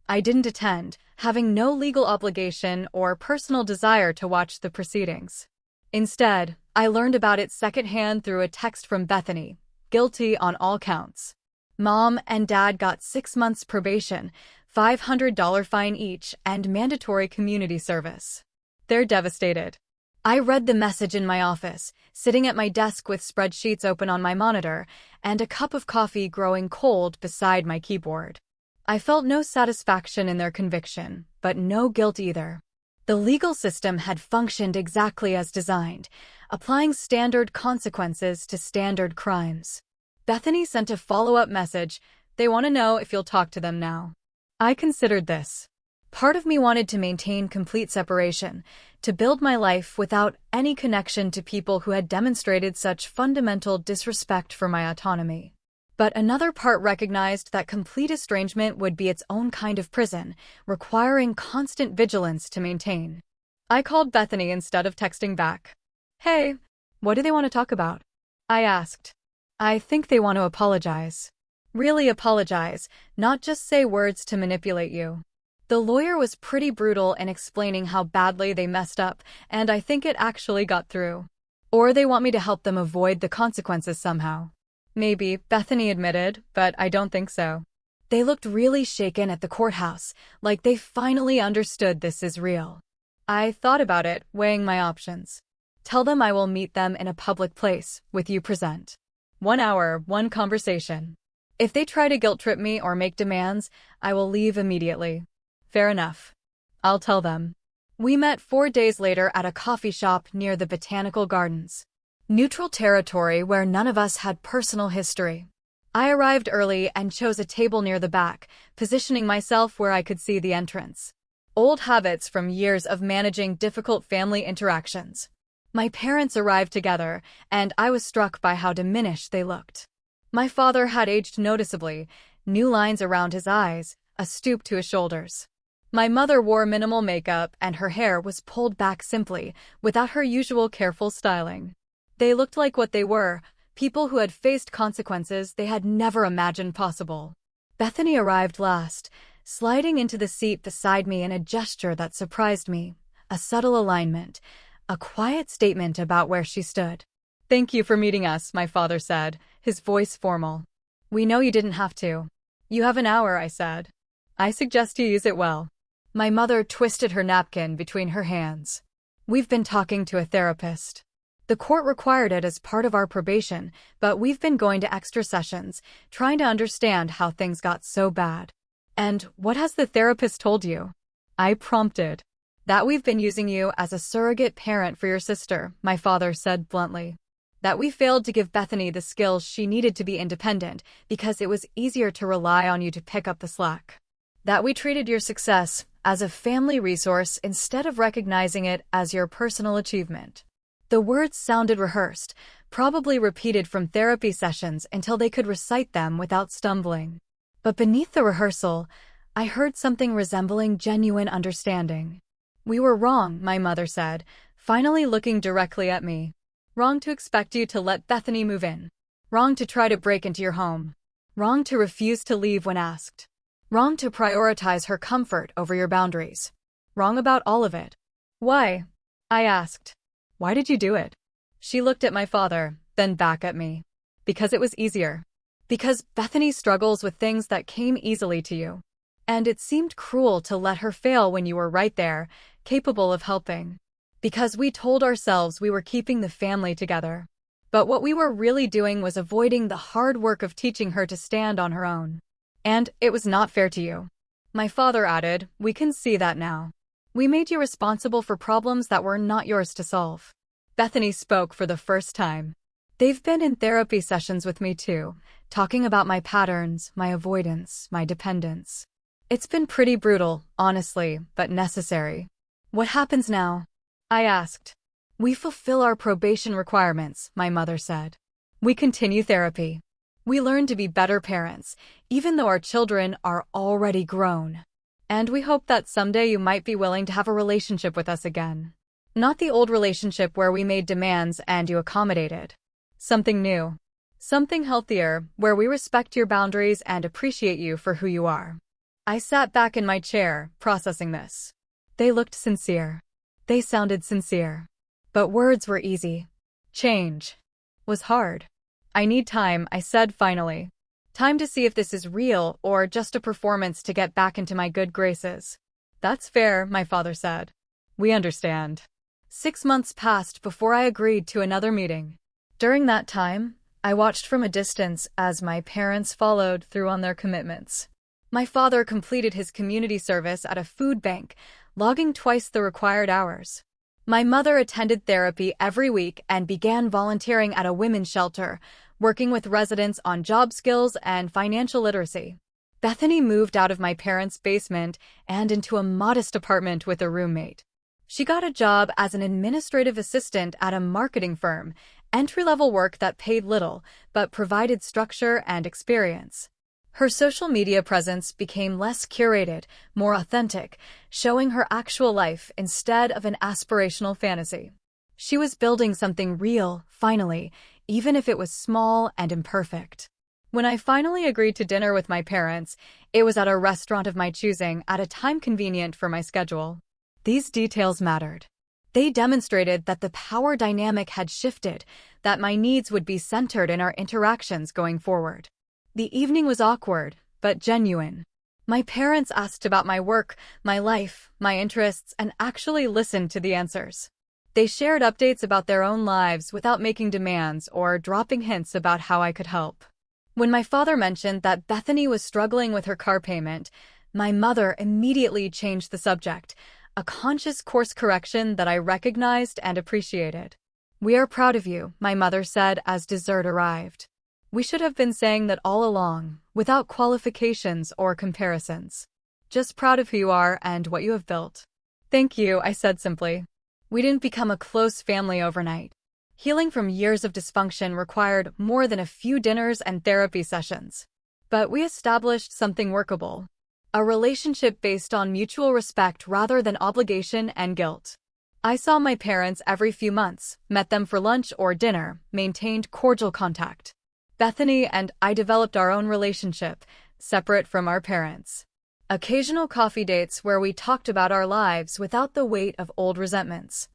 I didn't attend, having no legal obligation or personal desire to watch the proceedings. Instead, I learned about it secondhand through a text from Bethany, guilty on all counts. Mom and Dad got 6 months probation, $500 fine each, and mandatory community service. They're devastated. I read the message in my office, sitting at my desk with spreadsheets open on my monitor and a cup of coffee growing cold beside my keyboard. I felt no satisfaction in their conviction, but no guilt either. The legal system had functioned exactly as designed, applying standard consequences to standard crimes. Bethany sent a follow-up message. They want to know if you'll talk to them now. I considered this. Part of me wanted to maintain complete separation, to build my life without any connection to people who had demonstrated such fundamental disrespect for my autonomy. But another part recognized that complete estrangement would be its own kind of prison, requiring constant vigilance to maintain. I called Bethany instead of texting back. Hey, what do they want to talk about? I asked. I think they want to apologize. Really apologize, not just say words to manipulate you. The lawyer was pretty brutal in explaining how badly they messed up, and I think it actually got through. Or they want me to help them avoid the consequences somehow. Maybe, Bethany admitted, but I don't think so. They looked really shaken at the courthouse, like they finally understood this is real. I thought about it, weighing my options. Tell them I will meet them in a public place, with you present. 1 hour, 1 conversation. If they try to guilt-trip me or make demands, I will leave immediately. Fair enough. I'll tell them. We met 4 days later at a coffee shop near the Botanical Gardens. Neutral territory where none of us had personal history. I arrived early and chose a table near the back, positioning myself where I could see the entrance. Old habits from years of managing difficult family interactions. My parents arrived together, and I was struck by how diminished they looked. My father had aged noticeably, new lines around his eyes, a stoop to his shoulders. My mother wore minimal makeup and her hair was pulled back simply, without her usual careful styling. They looked like what they were, people who had faced consequences they had never imagined possible. Bethany arrived last, sliding into the seat beside me in a gesture that surprised me, a subtle alignment, a quiet statement about where she stood. Thank you for meeting us, my father said, his voice formal. We know you didn't have to. You have an hour, I said. I suggest you use it well. My mother twisted her napkin between her hands. We've been talking to a therapist. The court required it as part of our probation, but we've been going to extra sessions, trying to understand how things got so bad. And what has the therapist told you? I prompted. That we've been using you as a surrogate parent for your sister, my father said bluntly. That we failed to give Bethany the skills she needed to be independent because it was easier to rely on you to pick up the slack. That we treated your success as a family resource instead of recognizing it as your personal achievement. The words sounded rehearsed, probably repeated from therapy sessions until they could recite them without stumbling. But beneath the rehearsal, I heard something resembling genuine understanding. We were wrong, my mother said, finally looking directly at me. Wrong to expect you to let Bethany move in. Wrong to try to break into your home. Wrong to refuse to leave when asked. Wrong to prioritize her comfort over your boundaries. Wrong about all of it. Why? I asked. Why did you do it? She looked at my father, then back at me. Because it was easier. Because Bethany struggles with things that came easily to you. And it seemed cruel to let her fail when you were right there, capable of helping. Because we told ourselves we were keeping the family together. But what we were really doing was avoiding the hard work of teaching her to stand on her own. And it was not fair to you. My father added, we can see that now. We made you responsible for problems that were not yours to solve. Bethany spoke for the first time. They've been in therapy sessions with me too, talking about my patterns, my avoidance, my dependence. It's been pretty brutal, honestly, but necessary. What happens now? I asked. We fulfill our probation requirements, my mother said. We continue therapy. We learn to be better parents, even though our children are already grown. And we hope that someday you might be willing to have a relationship with us again. Not the old relationship where we made demands and you accommodated. Something new. Something healthier, where we respect your boundaries and appreciate you for who you are. I sat back in my chair, processing this. They looked sincere. They sounded sincere. But words were easy. Change was hard. I need time, I said finally. Time to see if this is real or just a performance to get back into my good graces. That's fair, my father said. We understand. 6 months passed before I agreed to another meeting. During that time, I watched from a distance as my parents followed through on their commitments. My father completed his community service at a food bank, logging twice the required hours. My mother attended therapy every week and began volunteering at a women's shelter, working with residents on job skills and financial literacy. Bethany moved out of my parents' basement and into a modest apartment with a roommate. She got a job as an administrative assistant at a marketing firm, entry-level work that paid little but provided structure and experience. Her social media presence became less curated, more authentic, showing her actual life instead of an aspirational fantasy. She was building something real, finally, even if it was small and imperfect. When I finally agreed to dinner with my parents, it was at a restaurant of my choosing at a time convenient for my schedule. These details mattered. They demonstrated that the power dynamic had shifted, that my needs would be centered in our interactions going forward. The evening was awkward, but genuine. My parents asked about my work, my life, my interests, and actually listened to the answers. They shared updates about their own lives without making demands or dropping hints about how I could help. When my father mentioned that Bethany was struggling with her car payment, my mother immediately changed the subject, a conscious course correction that I recognized and appreciated. "We are proud of you," my mother said as dessert arrived. "We should have been saying that all along, without qualifications or comparisons. Just proud of who you are and what you have built." "Thank you," I said simply. We didn't become a close family overnight. Healing from years of dysfunction required more than a few dinners and therapy sessions. But we established something workable. A relationship based on mutual respect rather than obligation and guilt. I saw my parents every few months, met them for lunch or dinner, maintained cordial contact. Bethany and I developed our own relationship, separate from our parents. Occasional coffee dates where we talked about our lives without the weight of old resentments.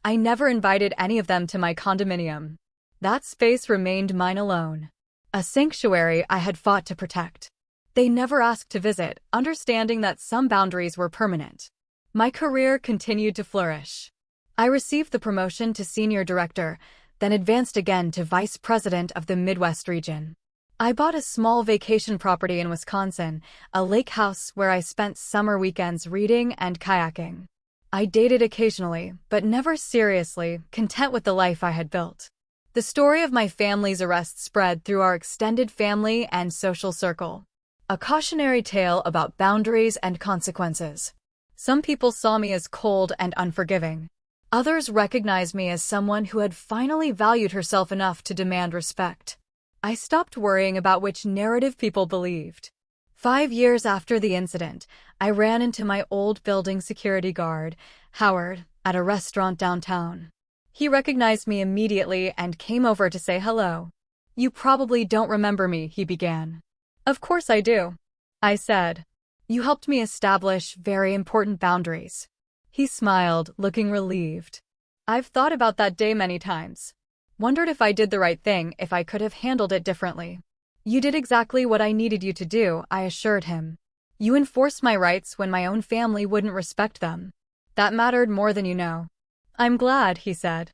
I never invited any of them to my condominium. That space remained mine alone. A sanctuary I had fought to protect. They never asked to visit, understanding that some boundaries were permanent. My career continued to flourish. I received the promotion to senior director, then advanced again to vice president of the Midwest region. I bought a small vacation property in Wisconsin, a lake house where I spent summer weekends reading and kayaking. I dated occasionally, but never seriously, content with the life I had built. The story of my family's arrest spread through our extended family and social circle. A cautionary tale about boundaries and consequences. Some people saw me as cold and unforgiving. Others recognized me as someone who had finally valued herself enough to demand respect. I stopped worrying about which narrative people believed. 5 years after the incident, I ran into my old building security guard, Howard, at a restaurant downtown. He recognized me immediately and came over to say hello. You probably don't remember me, he began. Of course I do, I said. You helped me establish very important boundaries. He smiled, looking relieved. I've thought about that day many times. Wondered if I did the right thing, if I could have handled it differently. You did exactly what I needed you to do, I assured him. You enforced my rights when my own family wouldn't respect them. That mattered more than you know. I'm glad, he said.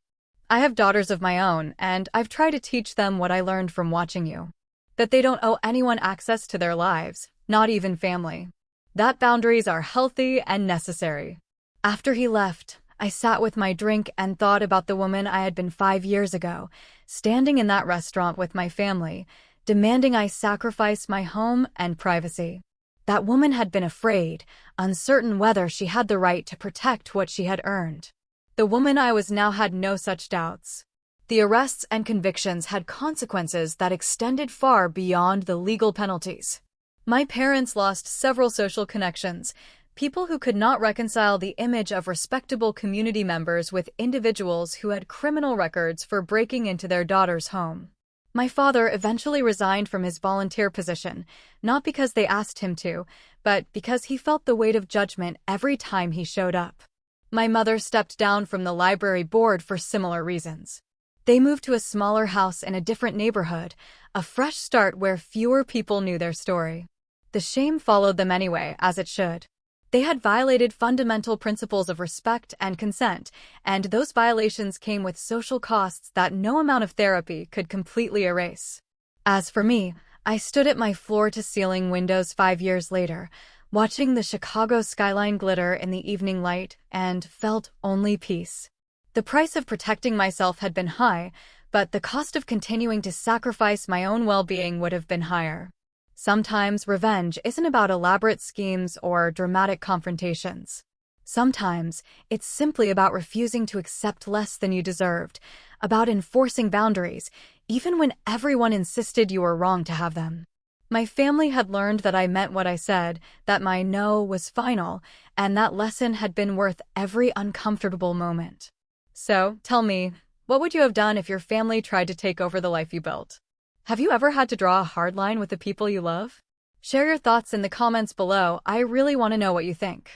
I have daughters of my own, and I've tried to teach them what I learned from watching you. That they don't owe anyone access to their lives, not even family. That boundaries are healthy and necessary. After he left, I sat with my drink and thought about the woman I had been 5 years ago, standing in that restaurant with my family, demanding I sacrifice my home and privacy. That woman had been afraid, uncertain whether she had the right to protect what she had earned. The woman I was now had no such doubts. The arrests and convictions had consequences that extended far beyond the legal penalties. My parents lost several social connections, people who could not reconcile the image of respectable community members with individuals who had criminal records for breaking into their daughter's home. My father eventually resigned from his volunteer position, not because they asked him to, but because he felt the weight of judgment every time he showed up. My mother stepped down from the library board for similar reasons. They moved to a smaller house in a different neighborhood, a fresh start where fewer people knew their story. The shame followed them anyway, as it should. They had violated fundamental principles of respect and consent, and those violations came with social costs that no amount of therapy could completely erase. As for me, I stood at my floor-to-ceiling windows 5 years later, watching the Chicago skyline glitter in the evening light, and felt only peace. The price of protecting myself had been high, but the cost of continuing to sacrifice my own well-being would have been higher. Sometimes revenge isn't about elaborate schemes or dramatic confrontations. Sometimes it's simply about refusing to accept less than you deserved, about enforcing boundaries, even when everyone insisted you were wrong to have them. My family had learned that I meant what I said, that my no was final, and that lesson had been worth every uncomfortable moment. So, tell me, what would you have done if your family tried to take over the life you built? Have you ever had to draw a hard line with the people you love? Share your thoughts in the comments below. I really want to know what you think.